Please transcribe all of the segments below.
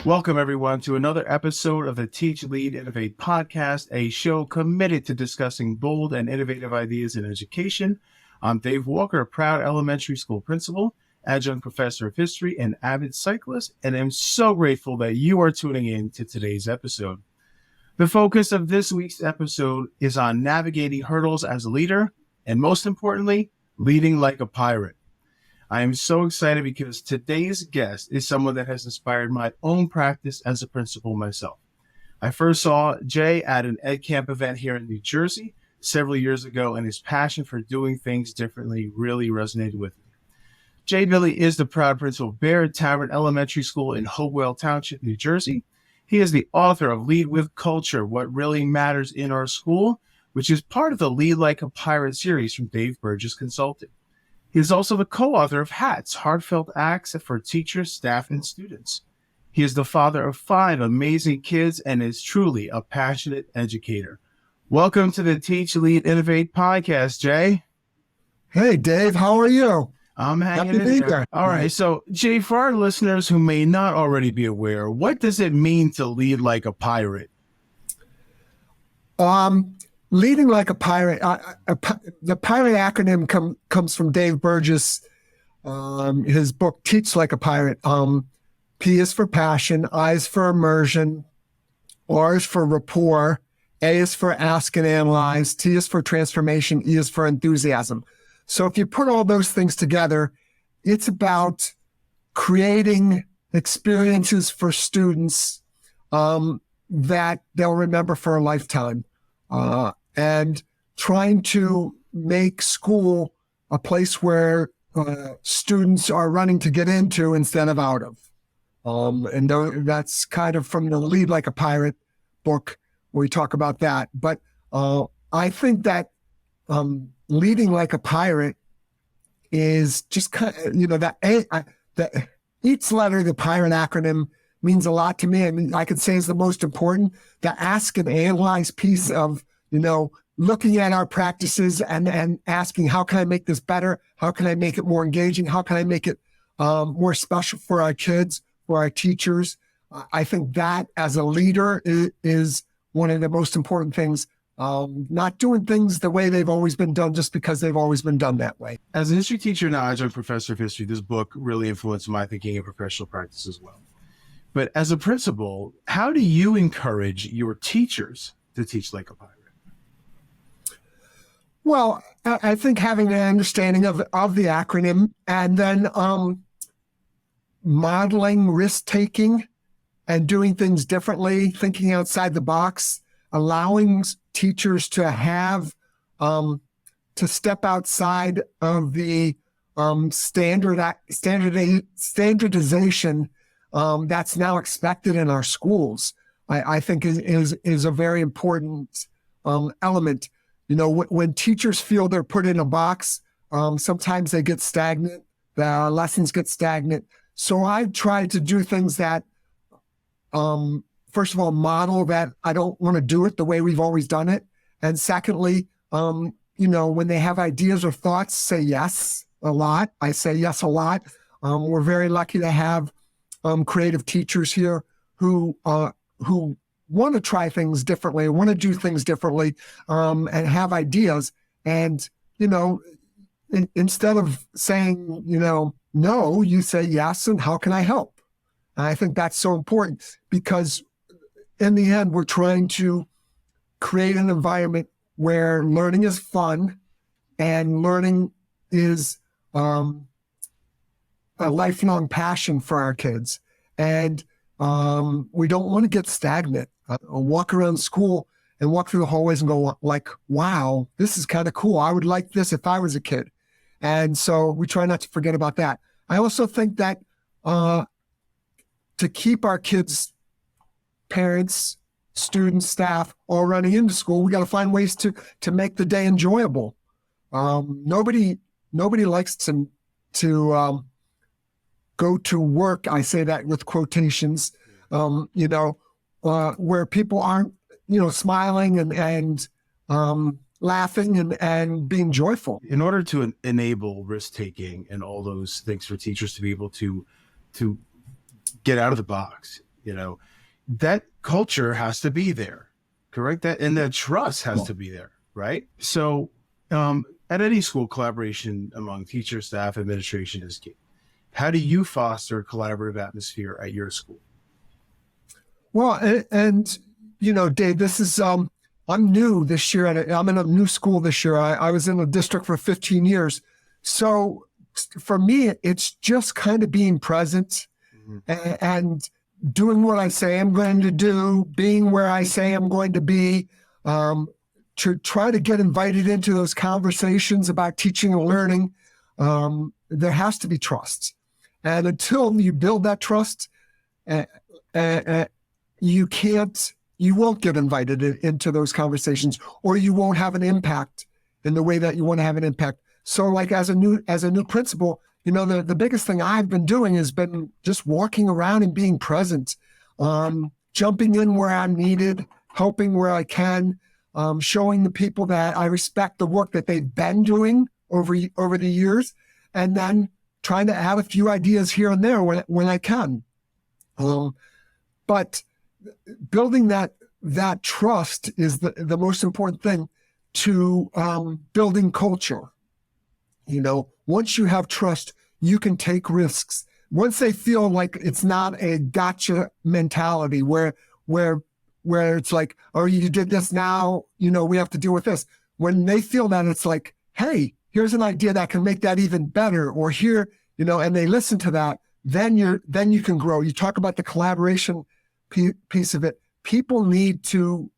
Welcome, everyone, to another episode of the Teach, Lead, Innovate podcast, a show committed to discussing bold and innovative ideas in education. I'm Dave Walker, a proud elementary school principal, adjunct professor of history, and avid cyclist, and I'm so grateful that you are tuning in to today's episode. The focus of this week's episode is on navigating hurdles as a leader, and most importantly, leading like a pirate. I am so excited because today's guest is someone that has inspired my own practice as a principal myself. I first saw Jay at an Ed Camp event here in New Jersey several years ago, and his passion for doing things differently really resonated with me. Jay Billy is the proud principal of Bear Tavern Elementary School in Hopewell Township, New Jersey. He is the author of Lead with Culture, What Really Matters in Our School, which is part of the Lead Like a Pirate series from Dave Burgess Consulting. He is also the co-author of Hats, Heartfelt Acts for Teachers, Staff, and Students. He is the father of 5 amazing kids and is truly a passionate educator. Welcome to the Teach, Lead, Innovate podcast, Jay. Hey, Dave, how are you? I'm hanging in there. All right. So, Jay, for our listeners who may not already be aware, what does it mean to lead like a pirate? Leading like a pirate, the pirate acronym comes from Dave Burgess, his book, Teach Like a Pirate. P is for passion, I is for immersion, R is for rapport, A is for ask and analyze, T is for transformation, E is for enthusiasm. So if you put all those things together, it's about creating experiences for students that they'll remember for a lifetime. And trying to make school a place where students are running to get into instead of out of. And that's kind of from the Lead Like a Pirate book where we talk about that. But I think that leading like a pirate is just kind of, that each letter of the pirate acronym means a lot to me. I mean, I could say is the most important. The ask and analyze piece of, looking at our practices and asking, how can I make this better? How can I make it more engaging? How can I make it more special for our kids, for our teachers? I think that as a leader is one of the most important things. Not doing things the way they've always been done just because they've always been done that way. As a history teacher and adjunct professor of history, this book really influenced my thinking in professional practice as well. But as a principal, how do you encourage your teachers to teach like a pirate? Well, I think having an understanding of the acronym and then modeling risk-taking and doing things differently, thinking outside the box, allowing teachers to have to step outside of the standardization that's now expected in our schools, I think is a very important element. When teachers feel they're put in a box, sometimes they get stagnant, the lessons get stagnant. So I've tried to do things that, first of all, model that I don't want to do it the way we've always done it. And secondly, when they have ideas or thoughts, say yes a lot. I say yes a lot. We're very lucky to have creative teachers here who want to try things differently, want to do things differently, and have ideas. And, instead of saying, no, you say yes, and how can I help? And I think that's so important because in the end, we're trying to create an environment where learning is fun and learning is a lifelong passion for our kids. And we don't want to get stagnant. Walk around school and walk through the hallways and go like, wow, this is kind of cool. I would like this if I was a kid. And so we try not to forget about that. I also think that to keep our kids, parents, students, staff all running into school, we got to find ways to make the day enjoyable. Nobody likes to go to work. I say that with quotations, where people aren't, smiling and laughing and being joyful. In order to enable risk-taking and all those things for teachers to be able to get out of the box, that culture has to be there, correct? And that trust has to be there, right? So at any school, collaboration among teachers, staff, administration is key. How do you foster a collaborative atmosphere at your school? Well, and Dave, this is I'm new this year. I'm in a new school this year. I was in a district for 15 years. So for me, it's just kind of being present and doing what I say I'm going to do, being where I say I'm going to be, to try to get invited into those conversations about teaching and learning. There has to be trust. And until you build that trust, you won't get invited into those conversations, or you won't have an impact in the way that you want to have an impact. So like as a new principal, the biggest thing I've been doing has been just walking around and being present, jumping in where I'm needed, helping where I can, showing the people that I respect the work that they've been doing over the years, and then trying to add a few ideas here and there when I can. But building that trust is the most important thing to building culture. Once you have trust, you can take risks. Once they feel like it's not a gotcha mentality where it's like, oh, you did this now, we have to deal with this. When they feel that, it's like, hey, here's an idea that can make that even better, or here, and they listen to that, then you can grow. You talk about the collaboration piece of it. People need to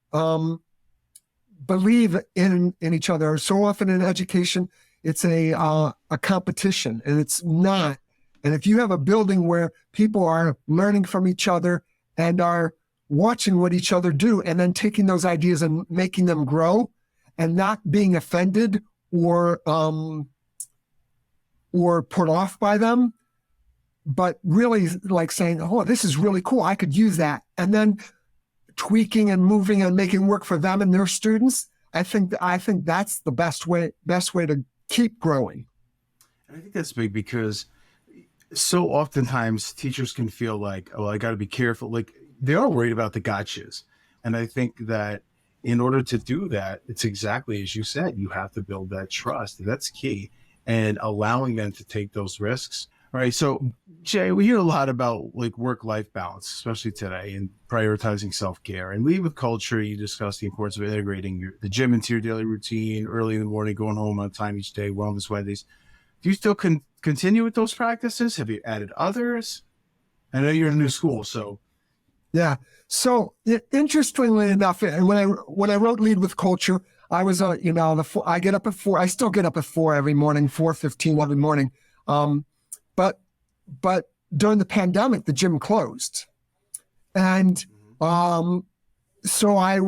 believe in each other. So often in education, it's a competition, and it's not. And if you have a building where people are learning from each other and are watching what each other do, and then taking those ideas and making them grow, and not being offended or put off by them, but really like saying, oh, this is really cool, I could use that. And then tweaking and moving and making work for them and their students. I think that's the best way to keep growing. And I think that's big, because so oftentimes teachers can feel like, oh, I got to be careful. Like, they are worried about the gotchas. And I think that in order to do that, it's exactly as you said, you have to build that trust. That's key. And allowing them to take those risks. All right. So, Jay, we hear a lot about like work-life balance, especially today, and prioritizing self-care. And Lead with Culture, you discuss the importance of integrating the gym into your daily routine, early in the morning, going home on time each day, wellness Wednesdays. Do you still continue with those practices? Have you added others? I know you're in a new school, so. Yeah. So interestingly enough, when I wrote Lead with Culture, I was, I get up at 4. I still get up at 4 every morning, 4:15 every morning. But during the pandemic, the gym closed, and so I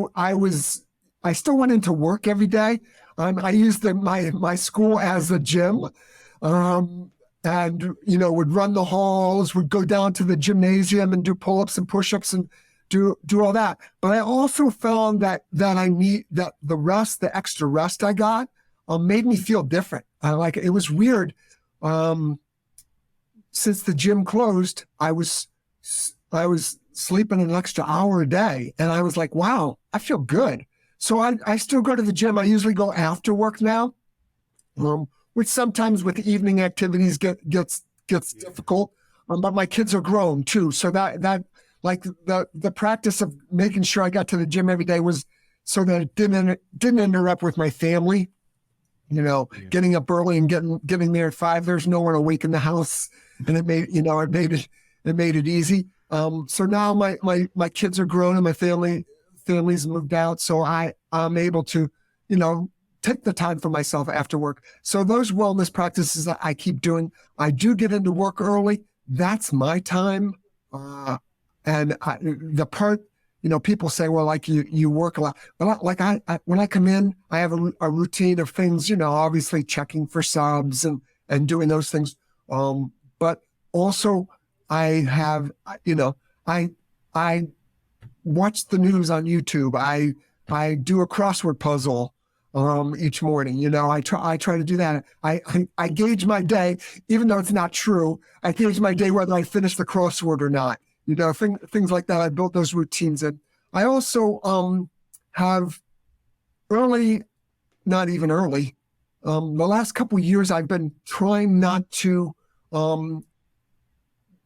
still went into work every day. I used my school as a gym, and would run the halls, would go down to the gymnasium and do pull-ups and push-ups and do all that. But I also found that the extra rest I got made me feel different. It was weird. Since the gym closed, I was sleeping an extra hour a day, and I was like, wow, I feel good. So I still go to the gym. I usually go after work now, which sometimes with evening activities gets difficult. But my kids are grown too, so that like the practice of making sure I got to the gym every day was so that it didn't interrupt with my family. Getting up early and getting there at 5. There's no one awake in the house, and it made it easy. So now my kids are grown and my family's moved out, so I'm able to take the time for myself after work. So those wellness practices I keep doing. I do get into work early. That's my time, and the part. People say, well, like you work a lot, but when I come in, I have a routine of things, obviously checking for subs and doing those things. But also I have, I watch the news on YouTube. I do a crossword puzzle, each morning. I try to do that. I gauge my day, even though it's not true. I gauge my day whether I finish the crossword or not. things like that. I built those routines in. I also have early, not even early, the last couple of years, I've been trying not to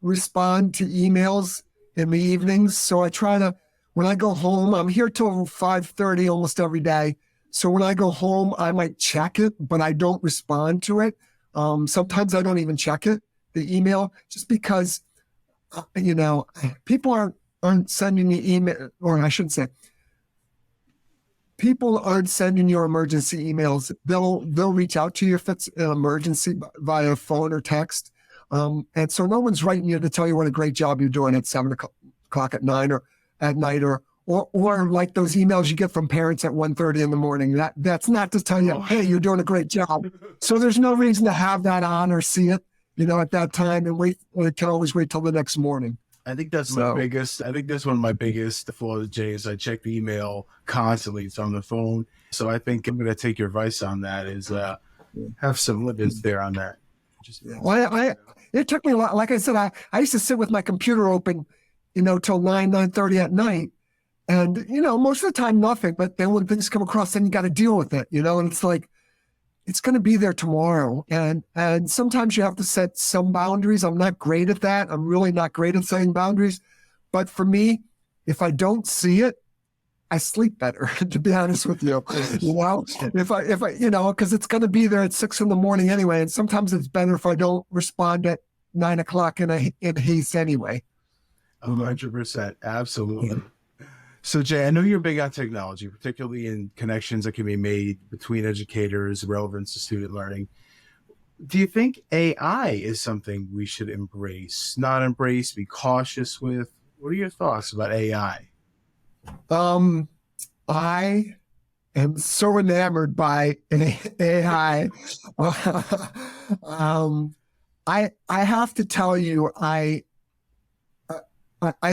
respond to emails in the evenings. So I try to, when I go home, I'm here till 5:30 almost every day. So when I go home, I might check it, but I don't respond to it. Sometimes I don't even check it, the email, just because, people aren't sending you email, or I shouldn't say, people aren't sending your emergency emails. They'll reach out to you if it's an emergency via phone or text. And so no one's writing you to tell you what a great job you're doing at 7 o'clock at night or at night, or like those emails you get from parents at 1:30 in the morning. That's not to tell you, hey, you're doing a great job. So there's no reason to have that on or see it, at that time, and wait. Well, it can always wait till the next morning. I think that's one of my biggest flaws, Jay, is I check the email constantly. It's on the phone. So I think I'm going to take your advice on that, is have some limits there on that. Well, it took me a lot. Like I said, I used to sit with my computer open, till 9:30 at night. And, most of the time, nothing. But then when things come across, then you got to deal with it, and it's like, it's going to be there tomorrow. And sometimes you have to set some boundaries. I'm not great at that. I'm really not great at setting boundaries. But for me, if I don't see it, I sleep better, to be honest with you. If I, because it's going to be there at 6 a.m. anyway. And sometimes it's better if I don't respond at 9 o'clock in haste anyway. 100%. Absolutely. So, Jay, I know you're big on technology, particularly in connections that can be made between educators, relevance to student learning. Do you think AI is something we should embrace, not embrace, be cautious with? What are your thoughts about AI? I am so enamored by AI. I have to tell you, I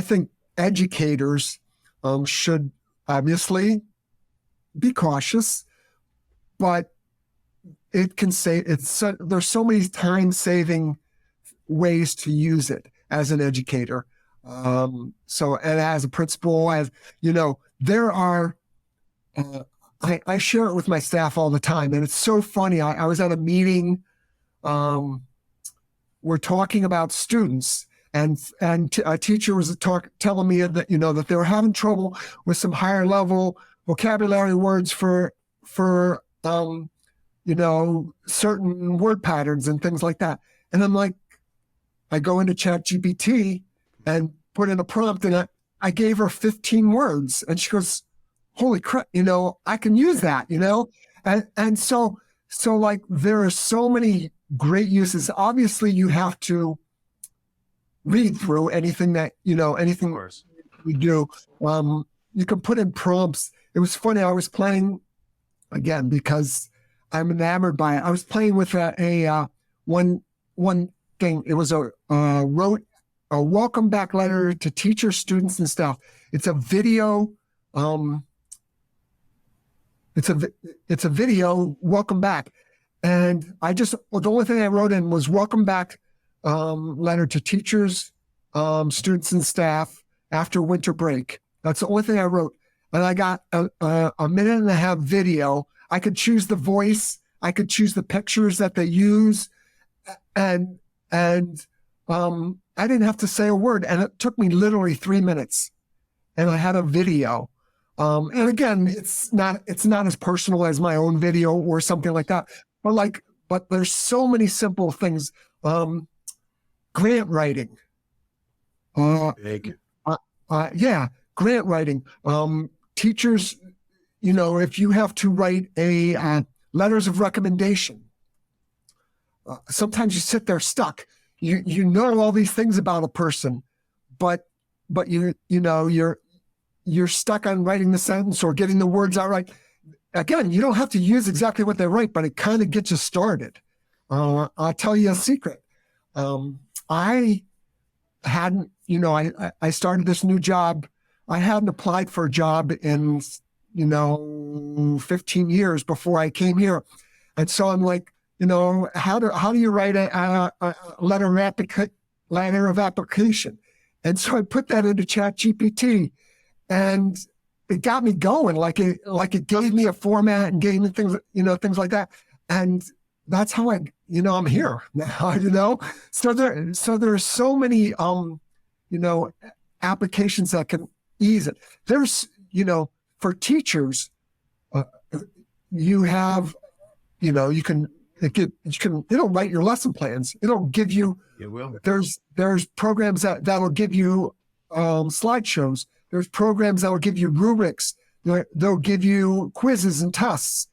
think educators should obviously be cautious, but there's so many time-saving ways to use it as an educator. And as a principal, there are, I share it with my staff all the time, and it's so funny. I was at a meeting, we're talking about students, and a teacher was telling me that, that they were having trouble with some higher level vocabulary words for certain word patterns and things like that. And I'm like, I go into ChatGPT and put in a prompt, and I gave her 15 words, and she goes, holy crap, I can use that, and so like, there are so many great uses. Obviously you have to read through anything we do. You can put in prompts. It was funny. I was playing, again, because I'm enamored by it. I was playing with one thing. It was wrote a welcome back letter to teachers, students, and staff. It's a video. It's a video. Welcome back. And the only thing I wrote in was welcome back letter to teachers, students, and staff after winter break. That's the only thing I wrote. And I got a minute and a half video. I could choose the voice. I could choose the pictures that they use. And I didn't have to say a word. And it took me literally 3 minutes. And I had a video. And again, it's not as personal as my own video or something like that. But there's so many simple things. Grant writing. Big. Grant writing. Teachers, if you have to write letters of recommendation, sometimes you sit there stuck. You know all these things about a person, but you're stuck on writing the sentence or getting the words out right. Again, you don't have to use exactly what they write, but it kind of gets you started. I'll tell you a secret. I hadn't, I started this new job. I hadn't applied for a job in, 15 years before I came here. And so I'm like, how do you write a letter of application? And so I put that into Chat GPT, and it got me going. Like it gave me a format and gave me things, things like that. And that's how I'm here now, So there's so many, applications that can ease it. There's, for teachers, you have, it'll write your lesson plans. It'll give you, It will. There's programs that'll give you slideshows. There's programs that will give you rubrics. They'll give you quizzes and tests.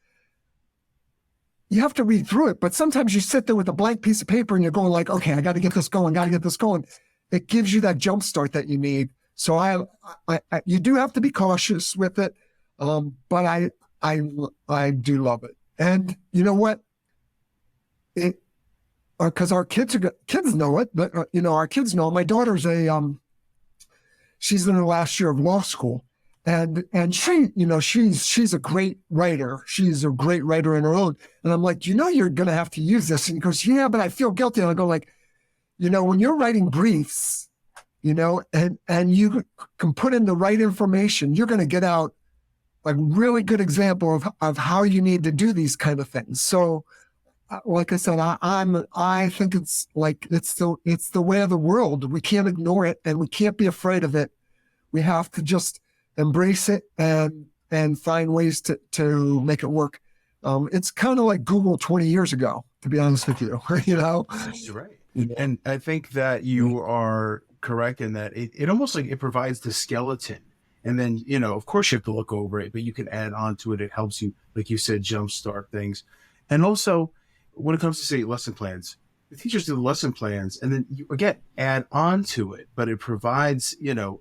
You have to read through it, but sometimes you sit there with a blank piece of paper and you're going like, okay, I got to get this going. It gives you that jump start that you need. So you do have to be cautious with it, but I do love it. And you know what? Because our kids know it, but our kids know. My daughter's she's in her last year of law school, and she, she's a great writer. She's a great writer in her own. And I'm like, you're gonna have to use this. And he goes, yeah, but I feel guilty. And I go like, when you're writing briefs, and you can put in the right information, you're going to get out a really good example of how you need to do these kind of things. So, like I said, I think it's the way of the world. We can't ignore it, and we can't be afraid of it. We have to just embrace it and find ways to make it work. It's kind of like Google 20 years ago, to be honest with you. You're right. And I think that you are correct in that it almost like it provides the skeleton. And then, of course you have to look over it, but you can add on to it. It helps you, like you said, jumpstart things. And also when it comes to, say, lesson plans, the teachers do the lesson plans and then you, again, add on to it, but it provides,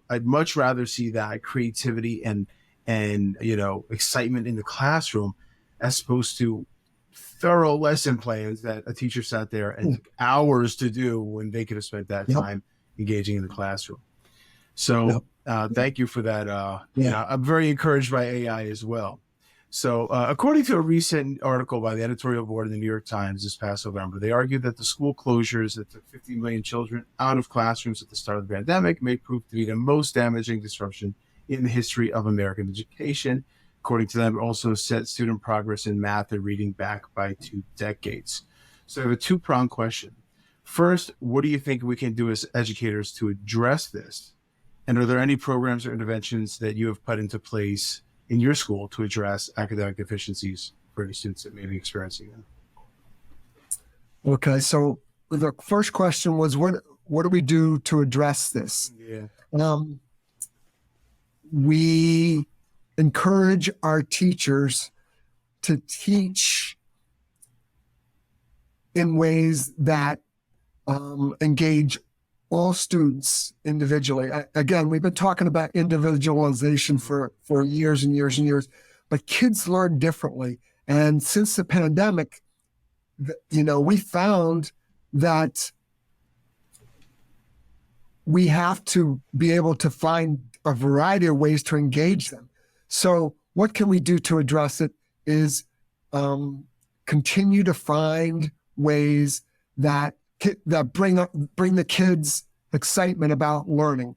I'd much rather see that creativity and excitement in the classroom as opposed to thorough lesson plans that a teacher sat there and took hours to do when they could have spent that time engaging in the classroom. So thank you for that. I'm very encouraged by AI as well. So according to a recent article by the editorial board in the New York Times this past November, they argued that the school closures that took 50 million children out of classrooms at the start of the pandemic may prove to be the most damaging disruption in the history of American education. According to them, it also set student progress in math and reading back by 2 decades. So I have a two-pronged question. First, what do you think we can do as educators to address this? And are there any programs or interventions that you have put into place in your school to address academic deficiencies for any students that may be experiencing them? Okay, so the first question was, what do we do to address this? We encourage our teachers to teach in ways that engage all students individually. Again, we've been talking about individualization for years and years and years, but kids learn differently. And since the pandemic, we found that we have to be able to find a variety of ways to engage them. So what can we do to address it is continue to find ways that bring the kids excitement about learning.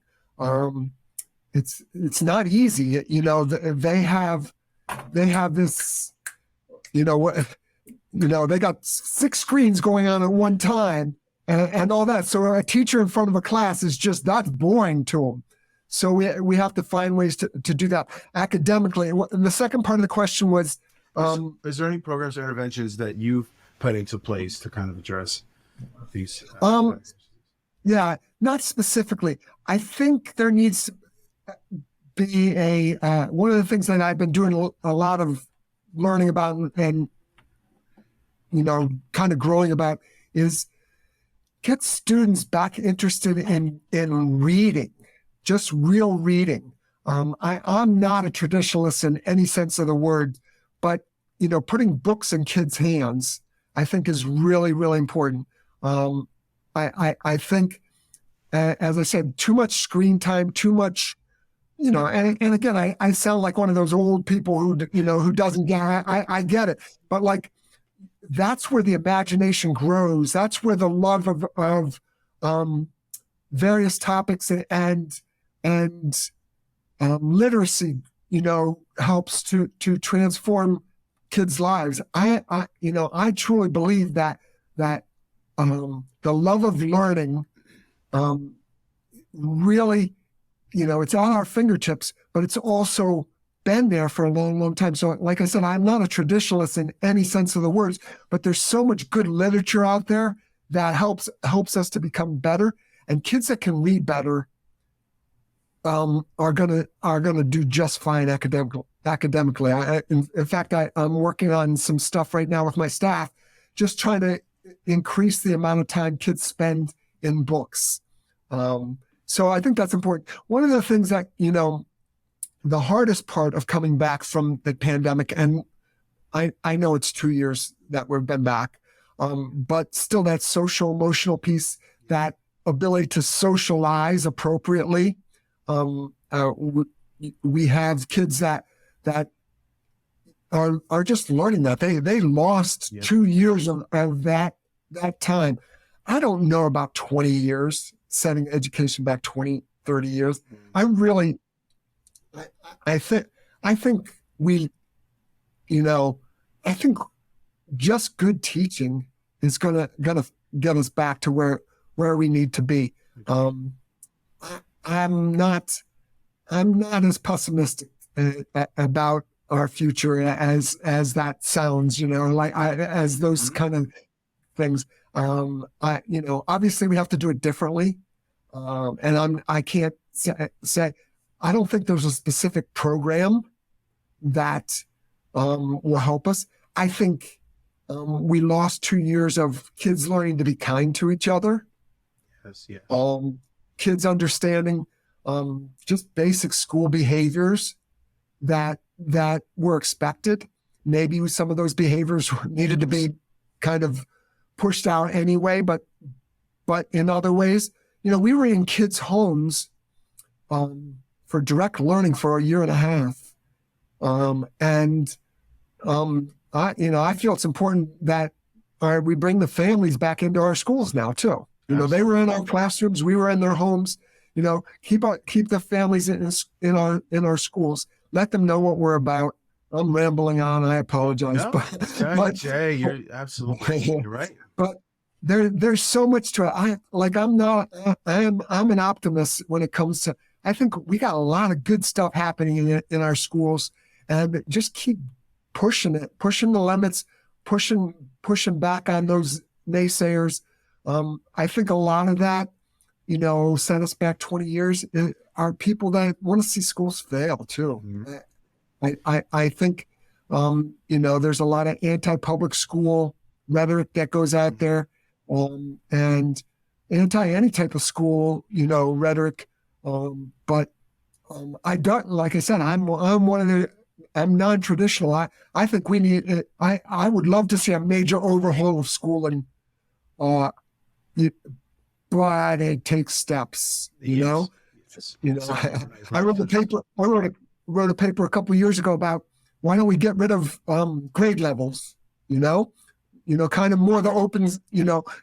It's not easy. They have this, they got 6 screens going on at one time and all that. So a teacher in front of a class is just, that's boring to them. So we have to find ways to do that academically. And the second part of the question was, is there any programs or interventions that you've put into place to kind of address these? Yeah, not specifically. I think there needs to be one of the things that I've been doing a lot of learning about and kind of growing about is get students back interested in reading, just real reading. I'm not a traditionalist in any sense of the word, but putting books in kids' hands, I think is really, really important. I think, as I said, too much screen time, too much, and again, I sound like one of those old people who doesn't get it. I get it. But like, that's where the imagination grows. That's where the love of various topics, and literacy, helps to transform kids' lives. I truly believe that the love of learning, really, it's on our fingertips, but it's also been there for a long, long time. So like I said, I'm not a traditionalist in any sense of the words, but there's so much good literature out there that helps us to become better. And kids that can read better are gonna do just fine academically. In fact, I'm working on some stuff right now with my staff, just trying to increase the amount of time kids spend in books. So I think that's important. One of the things that, the hardest part of coming back from the pandemic, and I know it's 2 years that we've been back, but still that social emotional piece, that ability to socialize appropriately. We have kids that are just learning that. They lost 2 years of that time. I don't know about 20 years, setting education back 20, 30 years. I think just good teaching is gonna get us back to where we need to be. I'm not as poptimistic about our future as that sounds, as those kind of things. Obviously we have to do it differently. And I can't say, I don't think there's a specific program that will help us. I think we lost 2 years of kids learning to be kind to each other. Yes. Kids understanding just basic school behaviors that were expected. Maybe some of those behaviors needed to be kind of pushed out anyway, but in other ways, we were in kids' homes for direct learning for a year and a half. I feel it's important that we bring the families back into our schools now too. They were in our classrooms, we were in their homes. Keep the families in our schools. Let them know what we're about. I'm rambling on. I apologize, but Jay, you're absolutely right. But there's so much to it. I'm an optimist when it comes to. I think we got a lot of good stuff happening in our schools, and just keep pushing the limits, pushing back on those naysayers. I think a lot of that, set us back 20 years are people that want to see schools fail too. Mm-hmm. I think, there's a lot of anti-public school rhetoric that goes out there, and anti any type of school, rhetoric. But I don't, like I said, I'm non-traditional. I think we need, I would love to see a major overhaul of schooling, but it takes steps, Yes. I wrote a paper a couple of years ago about why don't we get rid of grade levels, kind of more the open,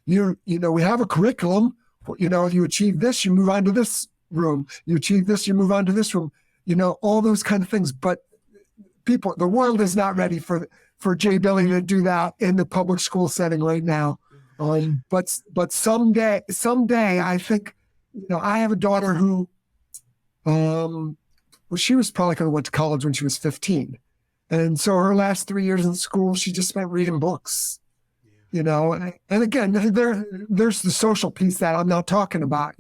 we have a curriculum, if you achieve this, you move on to this room, you achieve this, you move on to this room, all those kind of things. But the world is not ready for Jay Billy to do that in the public school setting right now. But someday, I think, I have a daughter who, she was probably going to went to college when she was 15. And so her last 3 years in school, she just spent reading books, and again, there's the social piece that I'm not talking about,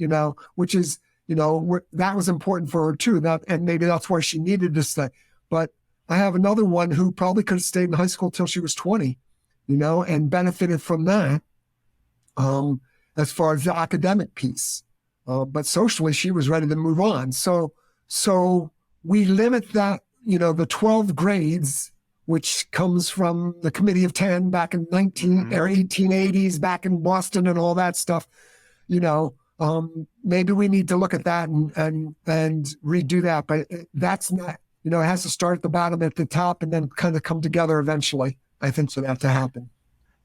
which is, that was important for her too. And maybe that's why she needed to stay. But I have another one who probably could have stayed in high school till she was 20, and benefited from that. As far as the academic piece, but socially she was ready to move on. So we limit that, the 12 grades, which comes from the Committee of 10 back in 1880s, back in Boston and all that stuff. Maybe we need to look at that and redo that, but that's not, it has to start at the bottom, at the top, and then kind of come together eventually, I think, for that to happen.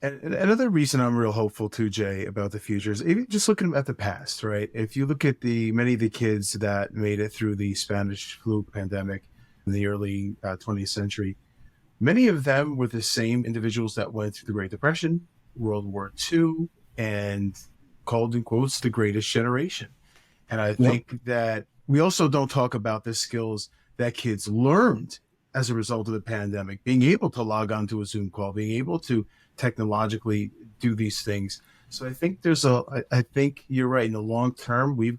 And another reason I'm real hopeful too, Jay, about the future is even just looking at the past, right? If you look at many of the kids that made it through the Spanish flu pandemic in the early 20th century, many of them were the same individuals that went through the Great Depression, World War II, and called in quotes the greatest generation. And I think that we also don't talk about the skills that kids learned as a result of the pandemic, being able to log on to a Zoom call, being able to technologically do these things. So I think I think you're right. In the long term, I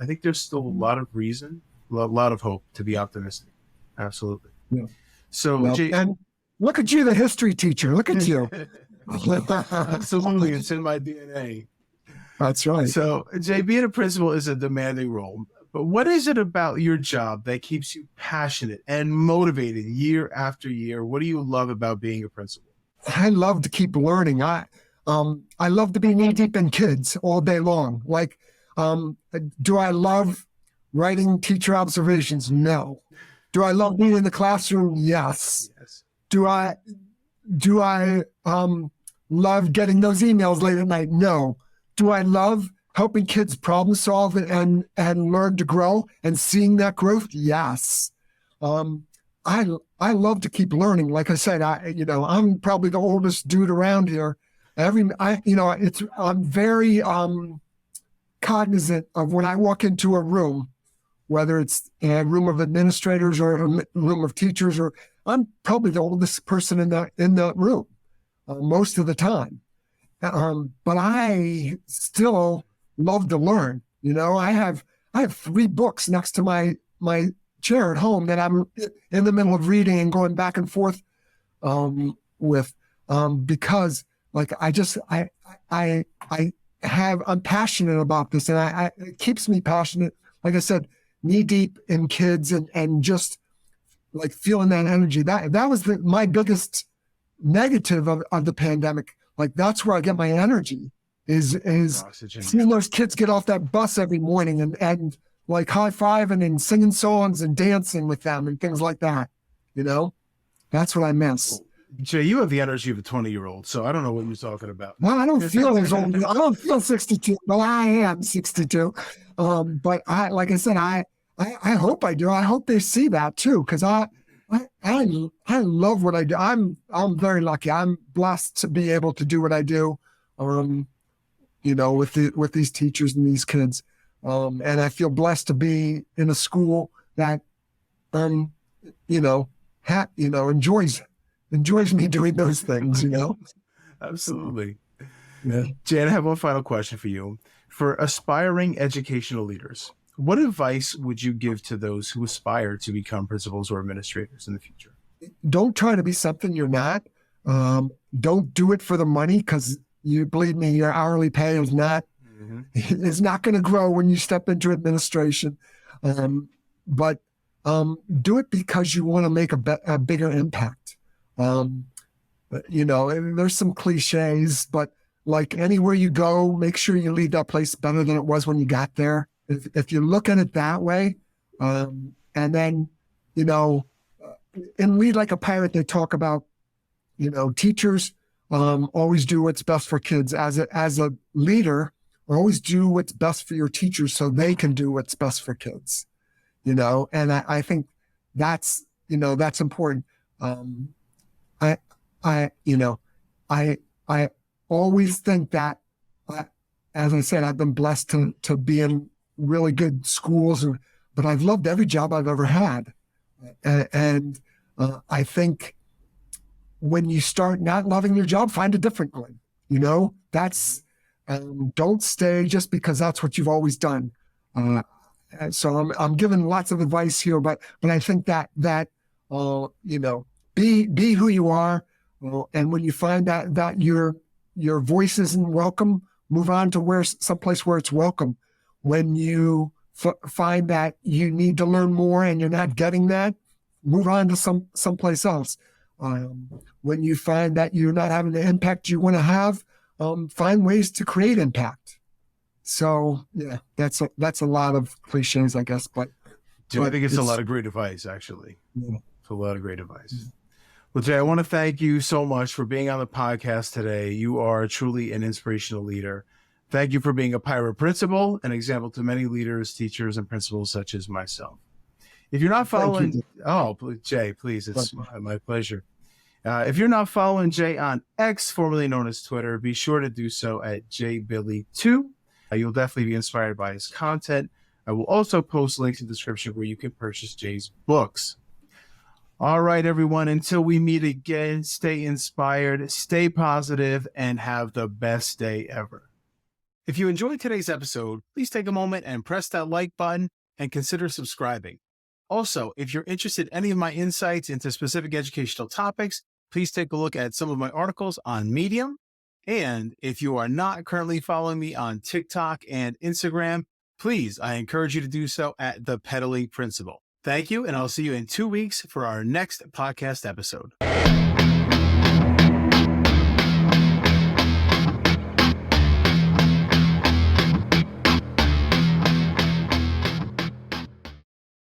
think there's still a lot of a lot of hope to be optimistic. Absolutely. Yeah. So, Jay, and look at you, the history teacher. Look at you. Absolutely. It's in my DNA. That's right. So, Jay, being a principal is a demanding role. But what is it about your job that keeps you passionate and motivated year after year? What do you love about being a principal? I love to keep learning. I love to be knee deep in kids all day long. Like, do I love writing teacher observations? No. Do I love being in the classroom? Yes. Do I love getting those emails late at night? No. Do I love helping kids problem solve and learn to grow and seeing that growth? Yes. I love to keep learning. Like I said, I'm probably the oldest dude around here. I'm very cognizant of when I walk into a room, whether it's a room of administrators or a room of teachers, or I'm probably the oldest person in the room most of the time. But I still love to learn. I have 3 books next to my chair at home that I'm in the middle of reading and going back and forth with, because like I'm passionate about this, and it keeps me passionate. Like I said, knee deep in kids and just like feeling that energy. That was my biggest negative of the pandemic. Like that's where I get my energy is seeing those kids get off that bus every morning and like high-fiving and singing songs and dancing with them and things like that. That's what I miss. Jay, you have the energy of a 20-year-old, so I don't know what you're talking about. Well, I don't feel as old. I don't feel 62. Well, I am 62. But like I said, I hope I do. I hope they see that too, because I love what I do. I'm very lucky. I'm blessed to be able to do what I do, with these teachers and these kids. And I feel blessed to be in a school that, enjoys me doing those things, Absolutely. Yeah. Jan, I have one final question for you. For aspiring educational leaders, what advice would you give to those who aspire to become principals or administrators in the future? Don't try to be something you're not. Don't do it for the money, because you believe me, your hourly pay is not going to grow when you step into administration. But do it because you want to make a bigger impact. There's some cliches, but like anywhere you go, make sure you leave that place better than it was when you got there. If you look at it that way, and then, in Lead Like a Pirate, they talk about, teachers always do what's best for kids. As a leader, always do what's best for your teachers so they can do what's best for kids. And I think that's important. I always think that, as I said, I've been blessed to be in really good schools, but I've loved every job I've ever had. And I think when you start not loving your job, find a different one. That's, don't stay just because that's what you've always done. So I'm giving lots of advice here, but I think that be who you are, and when you find that your voice isn't welcome, move on to someplace where it's welcome. When you find that you need to learn more and you're not getting that, move on to someplace else. When you find that you're not having the impact you want to have, find ways to create impact. So yeah, that's a lot of cliches, I guess, but I think it's a lot of great advice, actually. Yeah. It's a lot of great advice. Well, Jay, I want to thank you so much for being on the podcast today. You are truly an inspirational leader. Thank you for being a pirate principal, an example to many leaders, teachers, and principals such as myself. If you're not following, Jay, please, it's my pleasure. If you're not following Jay on X, formerly known as Twitter, be sure to do so at jbilly2. You'll definitely be inspired by his content. I will also post links in the description where you can purchase Jay's books. All right, everyone, until we meet again, stay inspired, stay positive, and have the best day ever. If you enjoyed today's episode, please take a moment and press that like button and consider subscribing. Also, if you're interested in any of my insights into specific educational topics, please take a look at some of my articles on Medium. And if you are not currently following me on TikTok and Instagram, please, I encourage you to do so at The Pedaling Principal. Thank you, and I'll see you in 2 weeks for our next podcast episode.